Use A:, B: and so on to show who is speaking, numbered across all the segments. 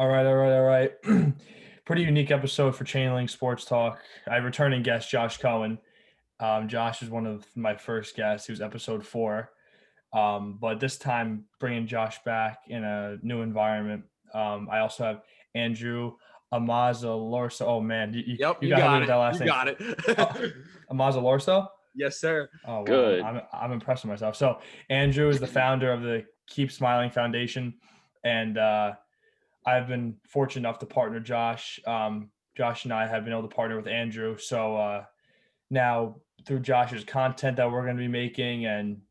A: All right. Pretty unique episode for Chainlink Sports Talk. I returning guest Josh Cohen. Josh is one of my first guests. He was episode 4. But this time, bringing Josh back in a new environment. I also have Andrew Ammazzalorso. Oh man,
B: Yep,
A: you
B: you
A: got me
B: got
A: with
B: it.
A: that last
B: You
A: name.
B: got it.
A: Ammazzalorso.
B: Yes, sir.
A: Oh wow,
C: Good.
A: I'm impressed with myself. So Andrew is the founder of the Keep Smiling Foundation, and I've been fortunate enough to partner Josh. Josh and I have been able to partner with Andrew. So now through Josh's content that we're going to be making, and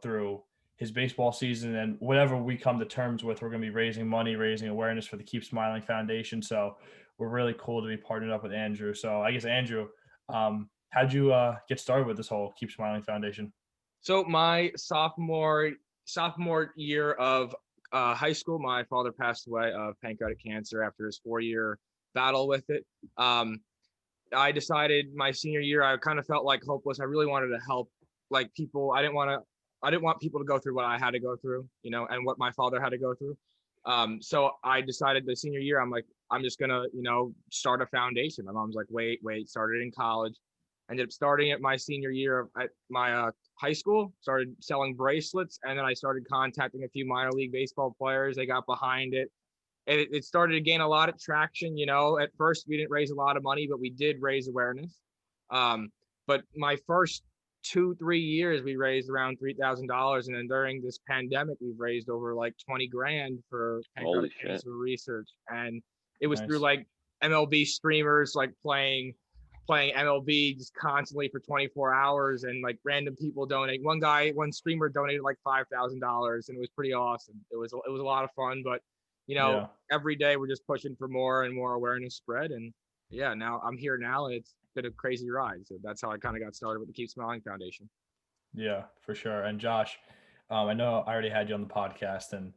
A: through his baseball season and whatever we come to terms with, we're going to be raising money, raising awareness for the Keep Smiling Foundation. So we're really cool to be partnered up with Andrew. So I guess Andrew, how'd you get started with this whole Keep Smiling Foundation?
B: So my sophomore year of high school, my father passed away of pancreatic cancer after his 4-year battle with it. I decided my senior year, I kind of felt like hopeless. I really wanted to help like people. I didn't want people to go through what I had to go through, and what my father had to go through. So I decided the senior year, I'm like, I'm just gonna, start a foundation. My mom's like, wait, started in college. Ended up starting at my senior year at my high school, started selling bracelets, and then I started contacting a few minor league baseball players. They got behind it. And it started to gain a lot of traction. At first we didn't raise a lot of money, but we did raise awareness. But my first 2-3 years, we raised around $3,000. And then during this pandemic, we've raised over like 20 grand for pancreatic cancer research. And it was through like MLB streamers, like playing MLB just constantly for 24 hours, and like random people donate. One streamer donated like $5,000, and it was pretty awesome. It was a lot of fun, but every day we're just pushing for more and more awareness spread. And now I'm here now, and it's been a crazy ride. So that's how I kind of got started with the Keep Smiling Foundation.
A: Yeah, for sure. And Josh, I know I already had you on the podcast, and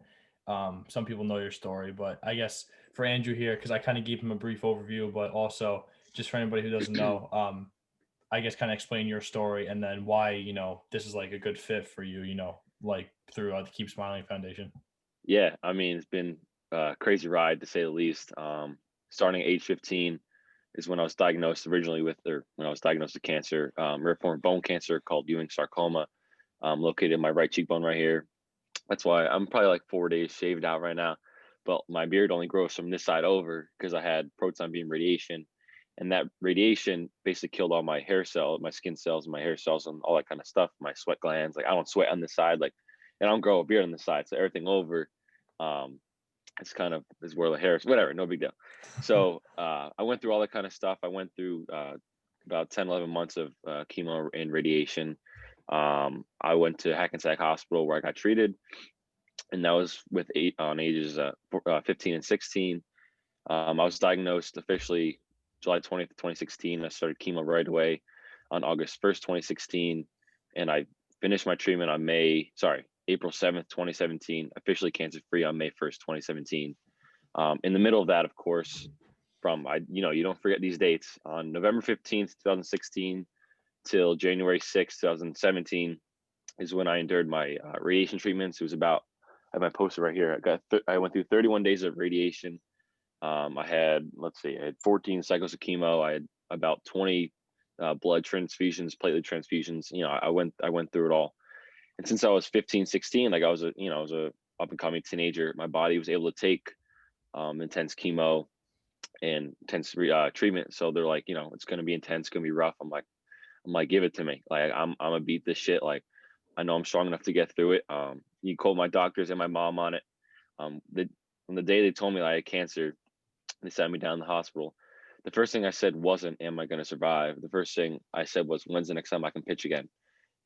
A: some people know your story, but I guess for Andrew here, because I kind of gave him a brief overview, but also just for anybody who doesn't know, I guess kind of explain your story and then why, this is like a good fit for you, like through the Keep Smiling Foundation.
C: Yeah, I mean, it's been a crazy ride to say the least. Starting at age 15 is when I was diagnosed originally with cancer, rare form of bone cancer called Ewing sarcoma, located in my right cheekbone right here. That's why I'm probably like 4 days shaved out right now, but my beard only grows from this side over because I had proton beam radiation, and that radiation basically killed all my hair cells, my skin cells, and my hair cells, and all that kind of stuff. My sweat glands, like I don't sweat on the side, like, and I don't grow a beard on the side, so everything over, it's kind of is where the hair is, whatever, no big deal. So I went through all that kind of stuff. I went through about 10-11 months of chemo and radiation. I went to Hackensack Hospital where I got treated, and that was with ages 15 and 16. I was diagnosed officially July 20th, 2016. I started chemo right away on August 1st, 2016, and I finished my treatment on April 7th, 2017, officially cancer-free on May 1st, 2017. In the middle of that, of course, you don't forget these dates, on November 15th, 2016 till January 6th, 2017 is when I endured my radiation treatments. It was I have my poster right here. I went through 31 days of radiation. I had 14 cycles of chemo. I had about 20 blood transfusions, platelet transfusions. I went through it all. And since I was 15, 16, like I was a up and coming teenager, my body was able to take intense chemo and intense treatment. So they're like, it's going to be intense, it's going to be rough. I'm like, give it to me. Like, I'm gonna beat this shit. Like, I know I'm strong enough to get through it. You called my doctors and my mom on it. On the day they told me I had cancer, they sat me down in the hospital. The first thing I said wasn't, am I going to survive? The first thing I said was, when's the next time I can pitch again?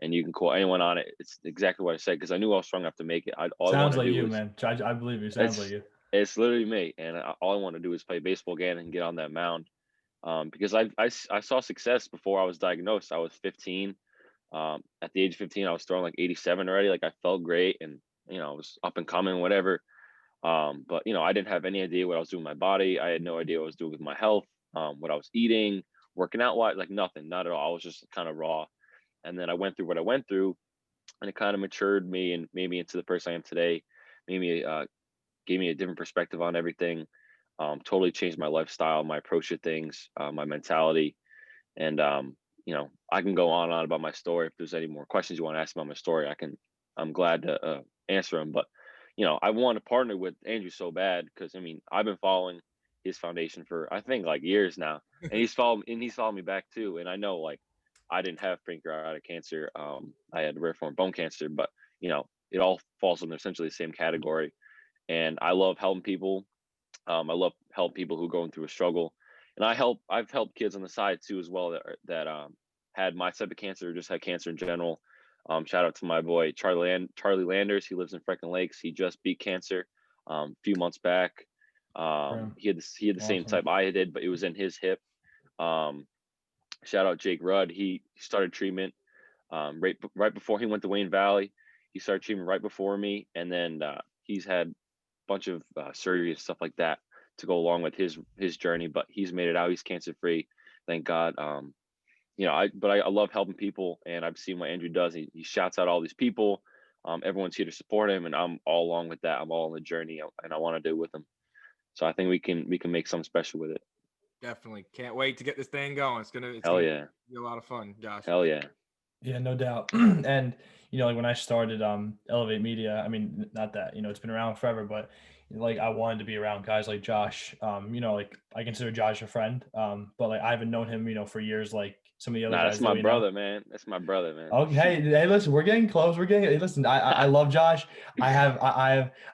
C: And you can call anyone on it. It's exactly what I said, because I knew I was strong enough to make it.
A: Sounds like you, man. I believe you. Sounds like you.
C: It's literally me. And all I want to do is play baseball again and get on that mound. Because I saw success before I was diagnosed. I was 15. At the age of 15, I was throwing like 87 already. Like, I felt great, and I was up and coming, whatever. But I didn't have any idea what I was doing with my body. I had no idea what I was doing with my health, what I was eating, working out, like nothing, not at all. I was just kind of raw. And then I went through what I went through, and it kind of matured me and made me into the person I am today. Gave me a different perspective on everything. totally changed my lifestyle, my approach to things, my mentality. And, I can go on and on about my story. If there's any more questions you want to ask about my story, I'm glad to answer them. But, I want to partner with Andrew so bad because, I've been following his foundation for, I think, like years now. And he's followed me back too. And I know, like, I didn't have pancreatic cancer. I had rare form bone cancer, but, it all falls in essentially the same category. And I love helping people. I love help people who are going through a struggle, and I've helped kids on the side too as well that had my type of cancer or just had cancer in general. Shout out to my boy Charlie Landers. He lives in Freckling Lakes. He just beat cancer a few months back. He had the same
A: Awesome.
C: type I did, but it was in his hip. Um, Shout out Jake Rudd. He started treatment right before he went to Wayne Valley. He started treatment right before me, and then he's had bunch of surgery and stuff like that to go along with his journey, but he's made it out. He's cancer free, thank God. I love helping people, and I've seen what Andrew does. He shouts out all these people. Everyone's here to support him, and I'm all along with that. I'm all on the journey, and I want to do it with him. So I think we can make something special with it.
B: Definitely can't wait to get this thing going. It's gonna be a lot of fun, Josh.
C: Hell yeah.
A: Yeah, no doubt. And like when I started Elevate Media, not that, it's been around forever, but like I wanted to be around guys like Josh. Like I consider Josh a friend. But like I haven't known him, for years like some of the other
C: Nah,
A: guys.
C: that's my brother, man. That's my brother, man.
A: Okay, hey, listen, we're getting close. Hey, listen, I love Josh. I have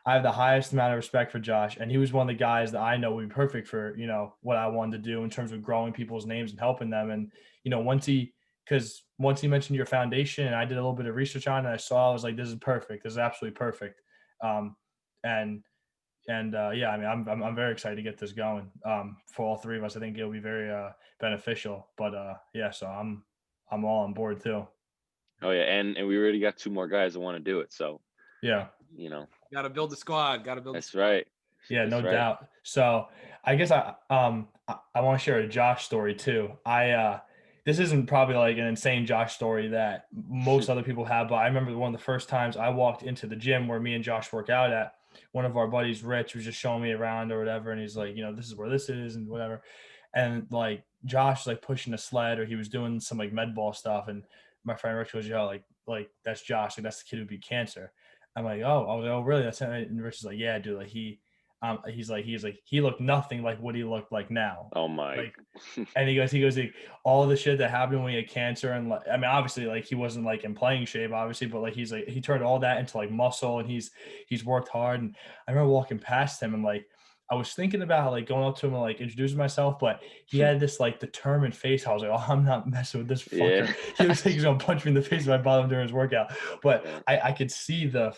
A: the highest amount of respect for Josh, and he was one of the guys that I know would be perfect for what I wanted to do in terms of growing people's names and helping them. And once he mentioned your foundation, and I did a little bit of research on it, I saw, I was like, this is perfect. This is absolutely perfect. And yeah, I'm very excited to get this going. For all three of us, I think it'll be very beneficial. But yeah, so I'm all on board too.
C: Oh yeah, and we already got 2 more guys that want to do it. So
A: yeah,
B: Got to build the squad. Got to build.
C: That's right.
A: Yeah,
C: That's
A: no
C: right.
A: doubt. So I guess I want to share a Josh story too. This isn't probably like an insane Josh story that most other people have, but I remember one of the first times I walked into the gym where me and Josh work out at. One of our buddies, Rich, was just showing me around or whatever, and he's like, this is where this is and whatever. And like Josh was like pushing a sled or he was doing some like med ball stuff, and my friend Rich goes, "Yo, like that's Josh, like that's the kid who beat cancer." I'm like, "Oh," I was like, "Oh, really?" That's it. And Rich is like, "Yeah, dude, like he's like he looked nothing like what he looked like now."
C: Oh my.
A: Like, and he goes like all the shit that happened when he had cancer, and like obviously like he wasn't like in playing shape obviously, but like he's like he turned all that into like muscle, and he's worked hard. And I remember walking past him and like I was thinking about like going up to him and like introducing myself, but he had this like determined face. I was like, "Oh, I'm not messing with this fucker."
C: Yeah.
A: He was like he's gonna punch me in the face if I bother him during his workout. But I could see the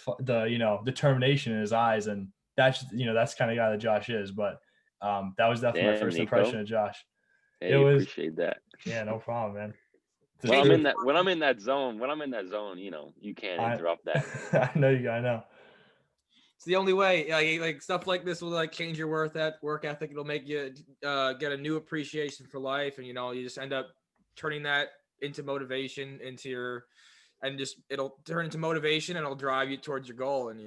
A: determination in his eyes, and that's that's the kind of guy that Josh is. But that was definitely my first
C: Niko.
A: impression of Josh.
C: Hey,
A: It was
C: appreciate that.
A: yeah, no problem, man.
C: When I'm in that zone, you can't interrupt that.
A: I know.
B: It's the only way. Like stuff like this will like change your work ethic. It'll make you get a new appreciation for life, and you just end up turning that into motivation it'll turn into motivation, and it'll drive you towards your goal. And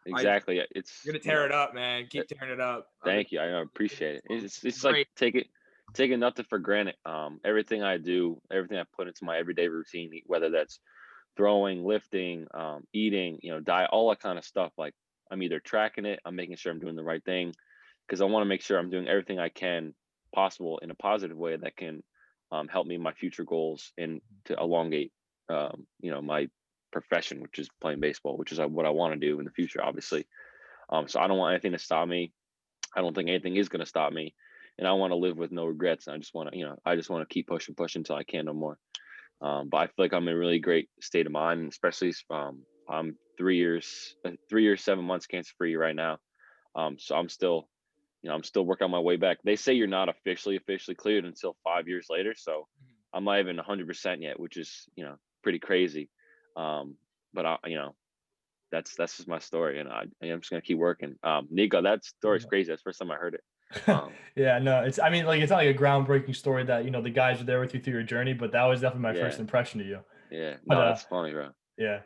C: Exactly.
B: you're gonna tear it up, man. Keep tearing it up.
C: Thank you. I appreciate it. It's like taking nothing for granted. Everything I do, everything I put into my everyday routine, whether that's throwing, lifting, eating, diet, all that kind of stuff. Like I'm either tracking it, I'm making sure I'm doing the right thing, because I want to make sure I'm doing everything I can possible in a positive way that can help me in my future goals and to elongate, my profession, which is playing baseball, which is what I want to do in the future, obviously. So I don't want anything to stop me. I don't think anything is going to stop me, and I want to live with no regrets. I just want to, keep pushing until I can no more. But I feel like I'm in a really great state of mind, especially I'm 3 years, 7 months cancer free right now. So I'm still working on my way back. They say you're not officially cleared until 5 years later. So I'm not even 100% yet, which is, pretty crazy. But that's just my story, and I'm just gonna keep working. Niko, that story's crazy. That's the first time I heard it.
A: Yeah, no, it's not like a groundbreaking story that the guys are there with you through your journey, but that was definitely my first impression of you.
C: Yeah,
A: But,
C: no, that's funny, bro.
A: Yeah,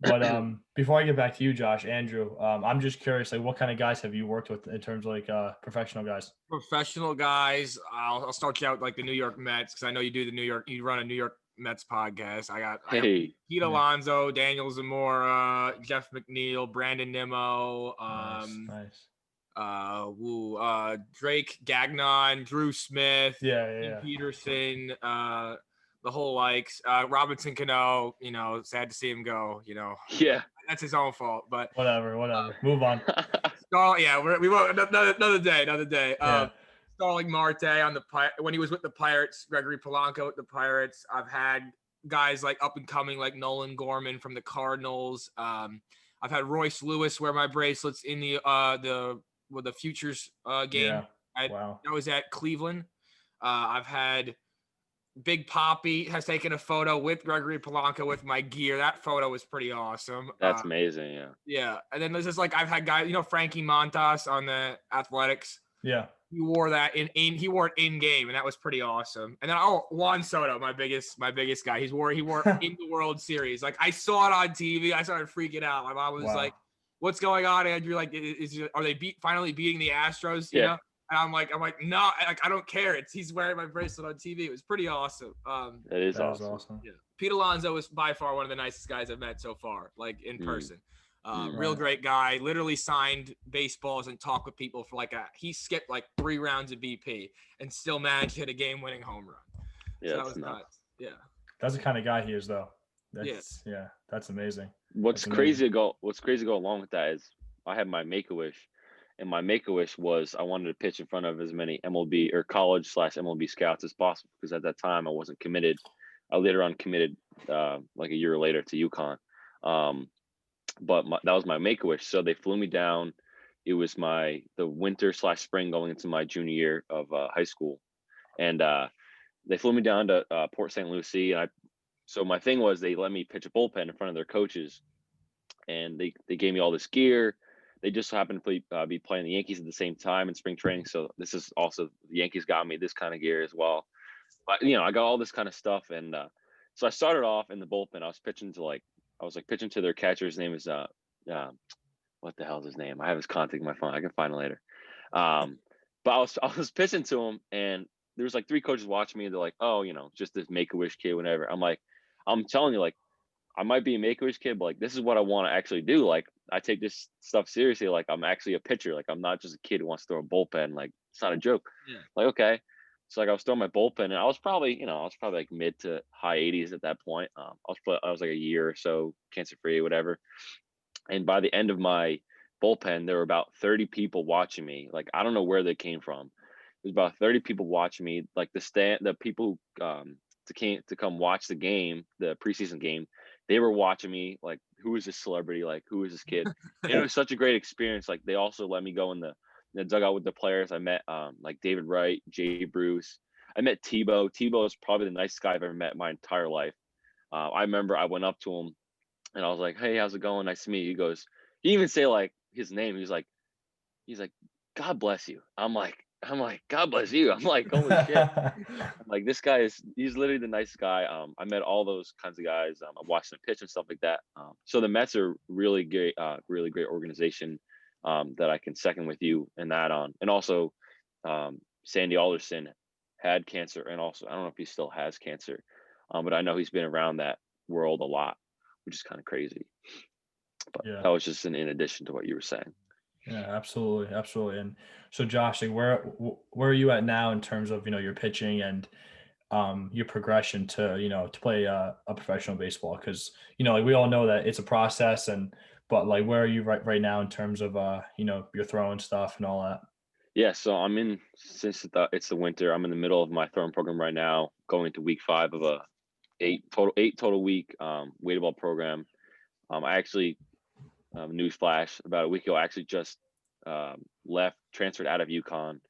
A: But before I get back to you, Josh, Andrew, I'm just curious, like, what kind of guys have you worked with in terms of like professional guys?
B: Professional guys, I'll start you out like the New York Mets because I know you run a New York Mets podcast. I got
C: Hey,
B: Pete Alonso, Daniel Zamora, Jeff McNeil, Brandon Nimmo,
A: Nice.
B: Drake Gagnon, Drew Smith,
A: Yeah.
B: Peterson, the whole likes, Robinson Cano, sad to see him go,
C: yeah.
B: that's his own fault, but
A: Whatever. Move on.
B: we won't another day.
A: Yeah.
B: Starling Marte on when he was with the Pirates, Gregory Polanco with the Pirates. I've had guys like up and coming like Nolan Gorman from the Cardinals. I've had Royce Lewis wear my bracelets in the futures game.
A: Yeah. Wow.
B: I was at Cleveland. I've had Big Poppy has taken a photo with Gregory Polanco with my gear. That photo was pretty awesome.
C: That's amazing. Yeah.
B: Yeah. And then there's just like I've had guys, Frankie Montas on the Athletics.
A: Yeah.
B: He wore that he wore it in game, and that was pretty awesome. And then Juan Soto, my biggest guy. He wore it in the World Series. Like I saw it on TV. I started freaking out. My mom was like, "What's going on, Andrew? Like, are they finally beating the Astros?" You know? And I'm like, no, like I don't care. He's wearing my bracelet on TV. It was pretty awesome.
C: That is awesome.
B: Yeah. Pete Alonso is by far one of the nicest guys I've met so far, like in person. Real great guy. Literally signed baseballs and talked with people for he skipped like 3 rounds of BP and still managed to hit a game-winning home run.
C: Yeah,
B: so that was nuts. Yeah,
A: that's the kind of guy he is, though. That's amazing.
C: What's crazy to go along with that is I had my Make-A-Wish, and my Make-A-Wish was I wanted to pitch in front of as many MLB or college/MLB scouts as possible because at that time I wasn't committed. I later on committed like a year later to UConn. But that was my Make-A-Wish. So they flew me down. It was the winter/spring going into my junior year of high school. And they flew me down to Port St. Lucie. And so my thing was they let me pitch a bullpen in front of their coaches. And they gave me all this gear. They just happened to be playing the Yankees at the same time in spring training. So this is also, the Yankees got me this kind of gear as well. But, I got all this kind of stuff. And so I started off in the bullpen. I was pitching to their catcher. His name is what the hell is his name? I have his contact in my phone. I can find it later. But I was pitching to him, and there was like 3 coaches watching me. And they're like, "Oh, just this Make-A-Wish kid, whatever." I'm like, I'm telling you, like, I might be a Make-A-Wish kid, but like, this is what I want to actually do. Like, I take this stuff seriously. Like, I'm actually a pitcher. Like, I'm not just a kid who wants to throw a bullpen. Like, it's not a joke.
B: Yeah.
C: Like, okay. So like I was throwing my bullpen, and I was probably like mid to high 80s at that point. I was like a year or so cancer free, whatever. And by the end of my bullpen, there were about 30 people watching me. Like I don't know where they came from. There's about 30 people watching me. Like the people to come watch the game, the preseason game, they were watching me. Like, who is this celebrity? Like, who is this kid? And it was such a great experience. Like they also let me go in the dugout with the players. I met like David Wright, Jay Bruce. I met Tebow. Tebow is probably the nicest guy I've ever met in my entire life. I remember I went up to him and I was like, "Hey, how's it going? Nice to meet you." He goes, he even say like his name. He's like, "God bless you." I'm like, "God bless you." I'm like, "Holy shit." I'm like, this guy he's literally the nicest guy. I met all those kinds of guys. I watched them pitch and stuff like that. So the Mets are really great organization. That I can second with you in that on. And also Sandy Alderson had cancer, and also I don't know if he still has cancer, but I know he's been around that world a lot, which is kind of crazy. But that was just in addition to what you were saying.
A: Yeah, absolutely. And so Josh, like, where are you at now in terms of your pitching and your progression to play a professional baseball? Because like we all know that it's a process, but like where are you right now in terms of your throwing stuff and all that?
C: Yeah, so since it's the winter, I'm in the middle of my throwing program right now, going into week 5 of a 8 total week weighted ball program. I actually newsflash, about a week ago, I actually just transferred out of UConn, and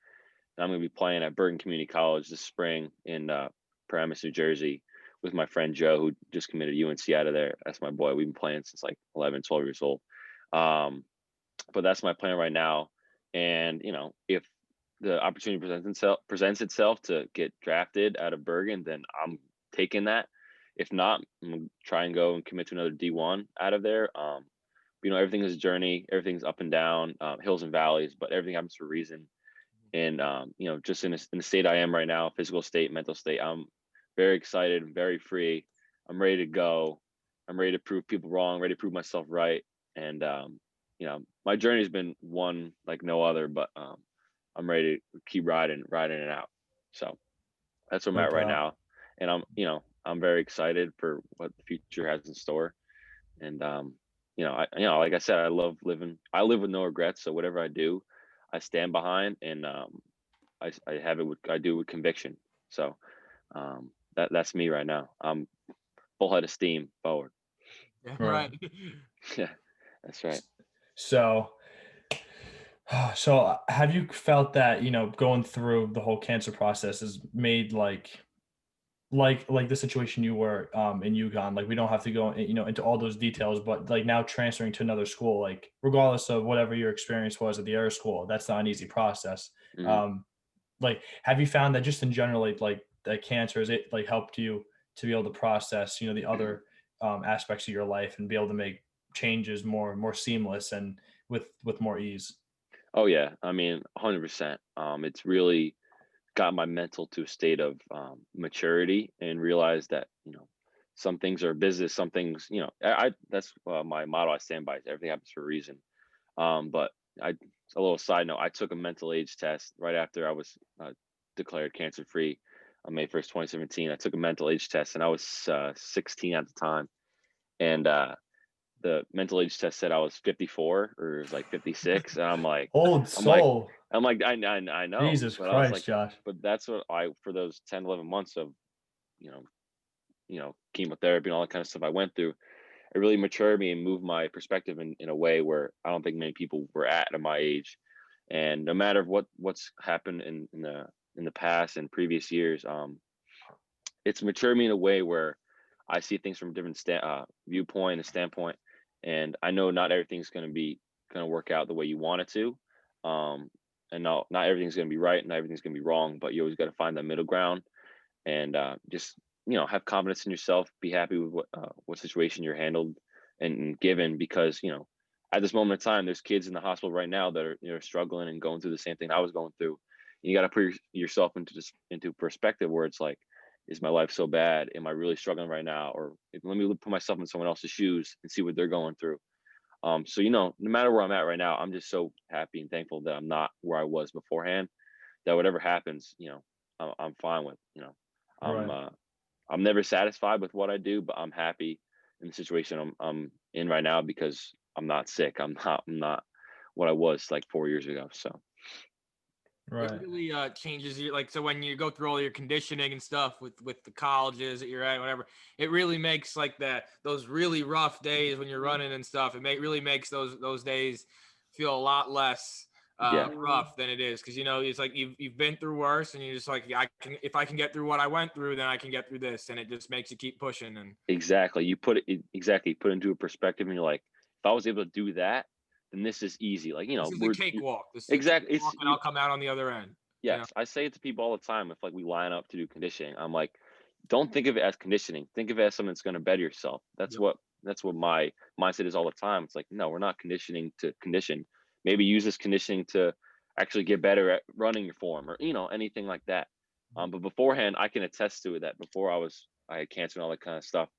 C: I'm going to be playing at Bergen Community College this spring in Paramus, New Jersey, with my friend Joe, who just committed UNC out of there. That's my boy. We've been playing since like 11, 12 years old. But that's my plan right now. And, if the opportunity presents itself to get drafted out of Bergen, then I'm taking that. If not, I'm gonna try and go and commit to another D1 out of there. Everything is a journey. Everything's up and down, hills and valleys, but everything happens for a reason. And just in the state I am right now, physical state, mental state, I'm very excited, very free. I'm ready to go. I'm ready to prove people wrong, ready to prove myself right. And my journey has been one like no other, but I'm ready to keep riding it out. So that's where I'm
A: No
C: at right
A: doubt.
C: now. And I'm very excited for what the future has in store. And like I said, I live with no regrets. So whatever I do, I stand behind, and I do with conviction. So that's me right now. I'm full head of steam forward.
B: Yeah,
A: Right.
B: right.
C: Yeah, that's right.
A: So have you felt that, going through the whole cancer process has made like the situation you were in UConn, like we don't have to go into all those details, but like now transferring to another school, like regardless of whatever your experience was at the other school, that's not an easy process.
C: Mhm.
A: Like have you found that just in general, like that cancer, has it like helped you to be able to process, the other aspects of your life and be able to make changes more seamless and with more ease?
C: Oh yeah, I mean, 100%. It's really got my mental to a state of maturity, and realize that some things are business, some things I that's my motto I stand by is everything happens for a reason. But I a little side note, I took a mental age test right after I was declared cancer free on May 1st, 2017. I took a mental age test, and I was 16 at the time, and the mental age test said I was 54, or it was like 56, and
A: Old
C: I'm like
A: soul.
C: I know,
A: Jesus
C: but I was like,
A: Christ, Josh.
C: but that's what I for those 10, 11 months of you know chemotherapy and all that kind of stuff I went through, it really matured me and moved my perspective in a way where I don't think many people were at my age. And no matter what's happened in the past and previous years, it's matured me in a way where I see things from a different viewpoint and standpoint, and I know not everything's going to work out the way you want it to, and not everything's going to be right, not everything's going to be wrong, but you always got to find that middle ground, and just have confidence in yourself, be happy with what situation you're handled and given, because at this moment in time, there's kids in the hospital right now that are struggling and going through the same thing I was going through. You got to put yourself into perspective, where it's like, is my life so bad? Am I really struggling right now? Or let me put myself in someone else's shoes and see what they're going through. So no matter where I'm at right now, I'm just so happy and thankful that I'm not where I was beforehand. That whatever happens, I'm fine with. I'm
A: Right.
C: I'm never satisfied with what I do, but I'm happy in the situation I'm in right now, because I'm not sick. I'm not what I was like 4 years ago. So
B: It
A: Right.
B: really changes you, like, so when you go through all your conditioning and stuff with the colleges that you're at, whatever, it really makes like those really rough days when you're running and stuff, really makes those days feel a lot less
C: yeah,
B: rough than it is, because it's like you've been through worse, and you're just like, if I can get through what I went through, then I can get through this, and it just makes you keep pushing. And
C: exactly. You put into a perspective, and you're like, if I was able to do that, then this is easy. Like
B: this is a
C: we're
B: cakewalk. This is a
C: exactly.
B: cakewalk, and I'll come out on the other end.
C: Yes, I say it to people all the time. If like we line up to do conditioning, I'm like, don't think of it as conditioning. Think of it as something that's going to better yourself.
B: Yep.
C: That's what my mindset is all the time. It's like, no, we're not conditioning to condition. Maybe use this conditioning to actually get better at running your form, or anything like that. But beforehand, I can attest to it that before I had cancer and all that kind of stuff.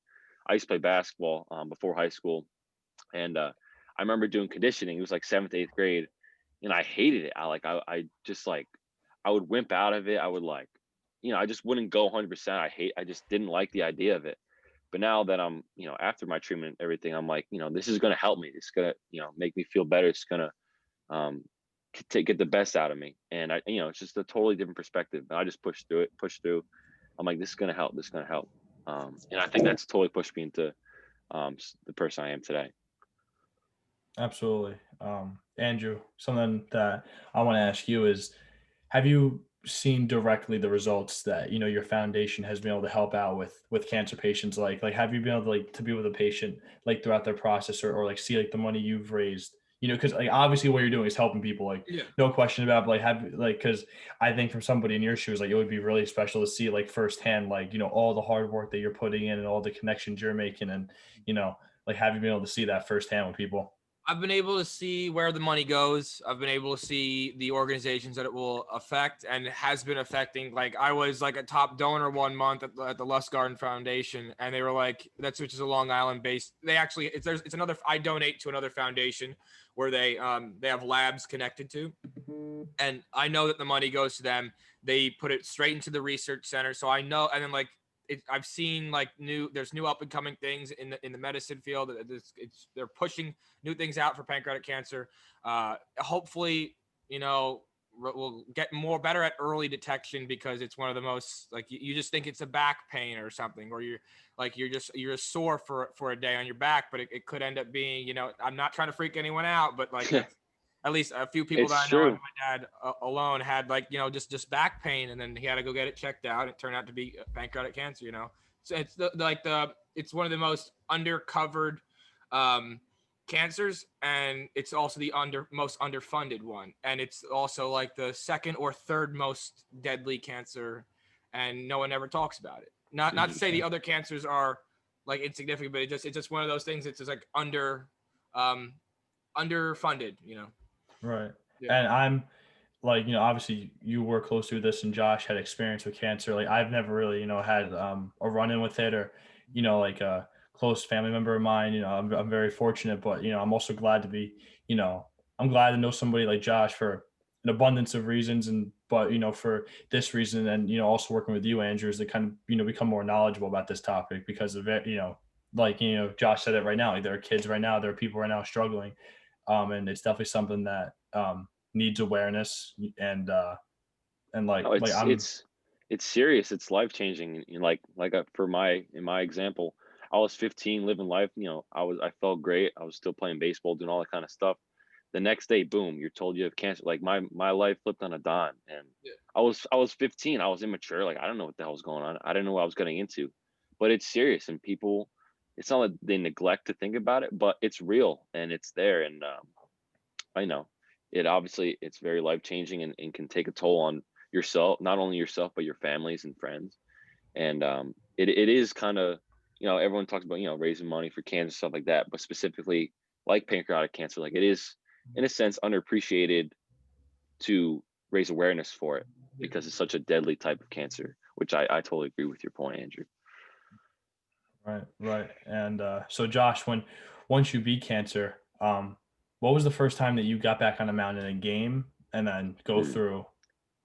C: I used to play basketball before high school, and I remember doing conditioning. It was like seventh, eighth grade, and I hated it. I just like I would wimp out of it. I would like, I just wouldn't go 100%. I just didn't like the idea of it. But now that I'm, after my treatment and everything, I'm like, this is going to help me. It's going to, make me feel better. It's going to get the best out of me. And it's just a totally different perspective. And I just push through. I'm like, this is going to help. This is going to help. And I think that's totally pushed me into the person I am today.
A: Absolutely. Andrew, something that I want to ask you is, have you seen directly the results that, your foundation has been able to help out with cancer patients? Like have you been able to to be with a patient like throughout their process, or like see like the money you've raised, because like obviously what you're doing is helping people, like
B: Yeah.
A: no question about it, but like have like because I think from somebody in your shoes, like it would be really special to see like firsthand, like all the hard work that you're putting in and all the connections you're making, and like have you been able to see that firsthand with people?
B: I've been able to see where the money goes. I've been able to see the organizations that it will affect, and it has been affecting. Like I was like a top donor one month at the Lust Garden Foundation, and they were like, which is a Long Island based. They actually it's another. I donate to another foundation where they have labs connected to, and I know that the money goes to them. They put it straight into the research center, so I know. And then like I've seen like there's new up and coming things in the medicine field. They're pushing new things out for pancreatic cancer. Hopefully, we'll get better at early detection, because it's one of the most, like, you just think it's a back pain or something, or you're sore for a day on your back, but it could end up being, I'm not trying to freak anyone out, but like at least a few people
C: It's
B: that I know,
C: true.
B: my dad alone had, like, just back pain, and then he had to go get it checked out. It turned out to be pancreatic cancer, So it's it's one of the most undercovered cancers, and it's also the most underfunded one, and it's also like the second or third most deadly cancer, and no one ever talks about it. Not to say the other cancers are like insignificant, but it's just one of those things. It's just like underfunded,
A: Right.
B: Yeah.
A: And I'm like, obviously you were close to this and Josh had experience with cancer. Like I've never really, had a run in with it, or, like a close family member of mine. I'm very fortunate, but, I'm also glad to be, I'm glad to know somebody like Josh for an abundance of reasons. And, but, for this reason, and, also working with you, Andrew, is to kind of, become more knowledgeable about this topic because of it, like, Josh said it right now, like there are kids right now, there are people right now struggling. And it's definitely something that, needs awareness, and
C: No,
A: like I'm
C: it's serious. It's life changing. In my example, I was 15, living life. I felt great. I was still playing baseball, doing all that kind of stuff. The next day, boom, you're told you have cancer. Like my life flipped on a dime, and
B: Yeah.
C: I was 15. I was immature. Like I don't know what the hell was going on. I didn't know what I was getting into, but it's serious, and people. It's not that they neglect to think about it, but it's real and it's there. And I know it obviously it's very life changing, and can take a toll on yourself, not only yourself but your families and friends. And it is kind of, everyone talks about, raising money for cancer, stuff like that, but specifically like pancreatic cancer, like it is in a sense underappreciated to raise awareness for it, because it's such a deadly type of cancer, which I totally agree with your point, Andrew.
A: right. And so Josh, once you beat cancer, what was the first time that you got back on the mound in a game, and then
C: Mm.
A: go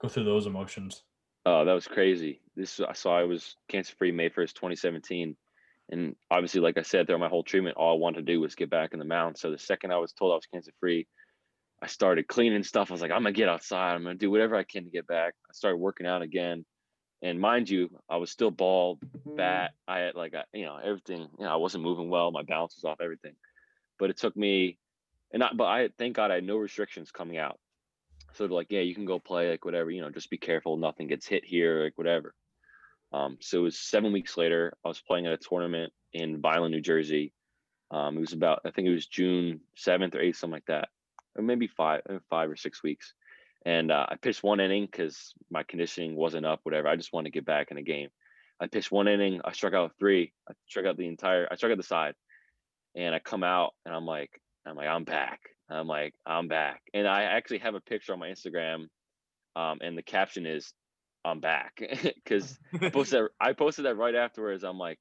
A: through those emotions?
C: Oh, that was crazy. So I was cancer free May 1st, 2017. And obviously, like I said, throughout my whole treatment, all I wanted to do was get back in the mound. So the second I was told I was cancer free, I started cleaning stuff. I was like, I'm gonna get outside. I'm gonna do whatever I can to get back. I started working out again. And mind you, I was still bald, fat. I had everything. I wasn't moving well. My balance was off, everything. But it took me, but thank God I had no restrictions coming out. So they're like, yeah, you can go play, like whatever. Just be careful, nothing gets hit here, like whatever. So it was 7 weeks later. I was playing at a tournament in Vineland, New Jersey. It was about, I think it was June 7th or 8th, something like that, or maybe 5 or 6 weeks. And I pitched one inning because my conditioning wasn't up, whatever. I just wanted to get back in the game. I pitched one inning. I struck out three. I struck out the side, and I come out and I'm back. I'm back. And I actually have a picture on my Instagram, and the caption is I'm back because I posted that right afterwards. I'm like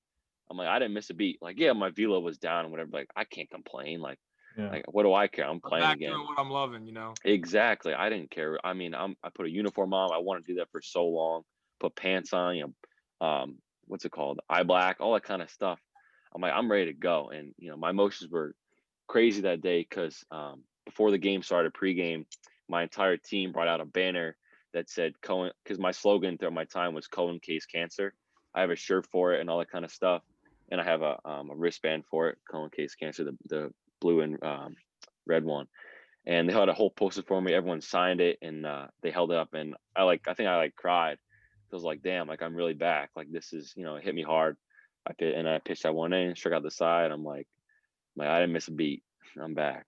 C: I didn't miss a beat. Like, yeah, my velo was down and whatever. Like I can't complain. Like
A: Yeah.
C: what do I care? I'm
B: I'm
C: playing
B: back
C: again.
B: doing what I'm loving,
C: Exactly. I didn't care. I mean, I put a uniform on. I want to do that for so long. Put pants on. What's it called? Eye black, all that kind of stuff. I'm like, I'm ready to go. And my emotions were crazy that day because before the game started, pregame, my entire team brought out a banner that said Cohen, because my slogan throughout my time was Cohen Case Cancer. I have a shirt for it and all that kind of stuff, and I have a wristband for it, Cohen Case Cancer, the blue and red one. And they had a whole poster for me. Everyone signed it, and they held it up, and I think I cried. I was like, damn, like I'm really back. Like this is, it hit me hard. I pitched that one in, struck out the side. I'm like I didn't miss a beat. I'm back.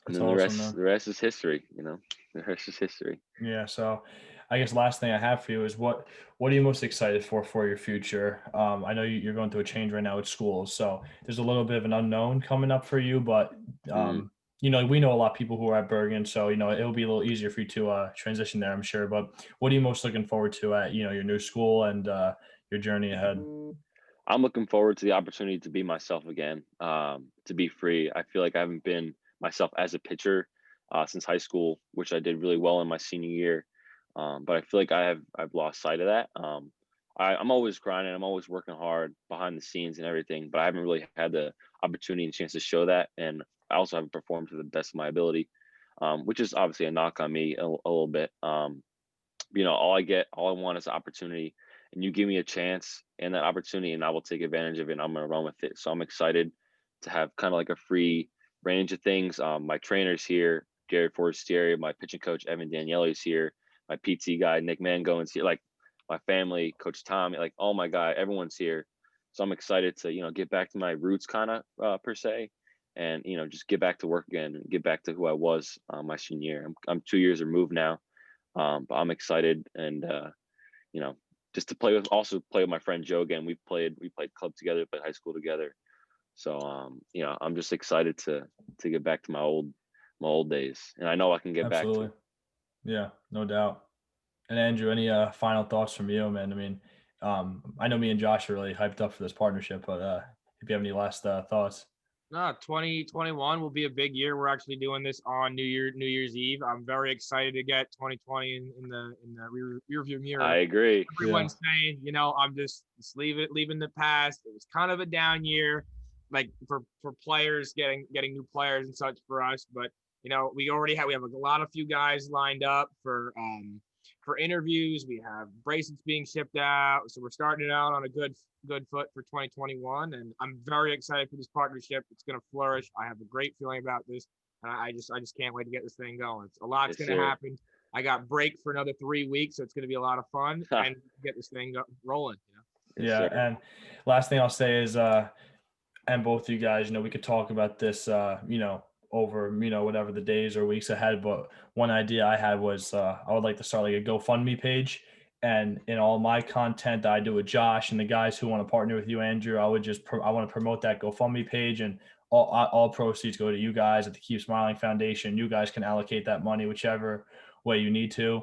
C: And
A: That's
C: then the
A: awesome,
C: rest
A: man.
C: the rest is history, you know. The rest is history.
A: Yeah. So I guess last thing I have for you is what are you most excited for your future? I know you're going through a change right now with schools, so there's a little bit of an unknown coming up for you, but
C: Mhm.
A: we know a lot of people who are at Bergen, so it'll be a little easier for you to transition there, I'm sure. But what are you most looking forward to at your new school and your journey ahead?
C: I'm looking forward to the opportunity to be myself again, to be free. I feel like I haven't been myself as a pitcher since high school, which I did really well in my senior year. But I feel like I've lost sight of that. I'm always grinding. I'm always working hard behind the scenes and everything, but I haven't really had the opportunity and chance to show that. And I also haven't performed to the best of my ability, which is obviously a knock on me a little bit. All I want is opportunity, and you give me a chance and that opportunity, and I will take advantage of it. And I'm going to run with it. So I'm excited to have kind of like a free range of things. My trainer's here, Jared Forestieri, my pitching coach Evan Daniele's here, my PT guy Nick Mangone's here, like my family, Coach Tom, like oh my God, everyone's here. So I'm excited to get back to my roots, kind of per se, and just get back to work again, and get back to who I was my senior year. I'm 2 years removed now, but I'm excited, and you know, just to play with my friend Joe again. We played club together, played high school together. So I'm just excited to get back to my old days, and I know I can get back to
A: Absolutely.
C: it.
A: Yeah, no doubt. And Andrew, any final thoughts from you, man? I mean, I know me and Josh are really hyped up for this partnership, but if you have any last thoughts.
B: No, 2021 will be a big year. We're actually doing this on New Year's Eve. I'm very excited to get 2020 in the rearview
C: I
B: mirror.
C: agree.
A: Yeah,
B: Everyone's saying, I'm just leaving the past. It was kind of a down year, like for players getting new players and such for us. But we have a lot of few guys lined up for interviews. We have bracelets being shipped out, so we're starting it out on a good foot for 2021. And I'm very excited for this partnership. It's going to flourish. I have a great feeling about this, and I just can't wait to get this thing going. A lot's
C: Yes,
B: going to
C: sir.
B: happen. I got break for another 3 weeks, so it's going to be a lot of fun and get this thing rolling.
C: Yes,
A: yeah.
C: sir.
A: And last thing I'll say is, and both of you guys, we could talk about this, over, whatever the days or weeks ahead. But one idea I had was I would like to start like a GoFundMe page. And in all my content that I do with Josh and the guys who want to partner with you, Andrew, I would I want to promote that GoFundMe page, and all proceeds go to you guys at the Keep Smiling Foundation. You guys can allocate that money whichever way you need to.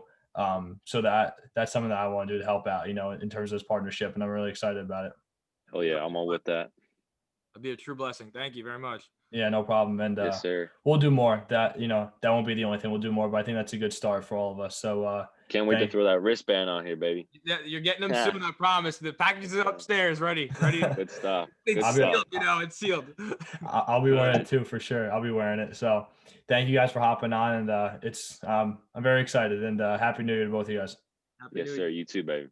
A: So that's something that I want to do to help out, in terms of this partnership. And I'm really excited about it.
C: Oh yeah, I'm all with that.
B: That'd be a true blessing. Thank you very much.
A: Yeah, no problem. And
C: Yes, sir.
A: we'll do more. That won't be the only thing. We'll do more, but I think that's a good start for all of us. So
C: Can't wait to
A: thank
C: throw that wristband on here, baby.
B: Yeah, you're getting them soon. I promise. The package is upstairs, ready.
C: Good stuff.
B: It's
A: I'll be-
B: sealed. It's sealed.
A: I'll be wearing it too for sure. I'll be wearing it. So thank you guys for hopping on, and I'm very excited, and Happy New Year to both of you guys.
B: Happy
C: Yes,
B: New
C: sir.
B: Year.
C: You too, baby.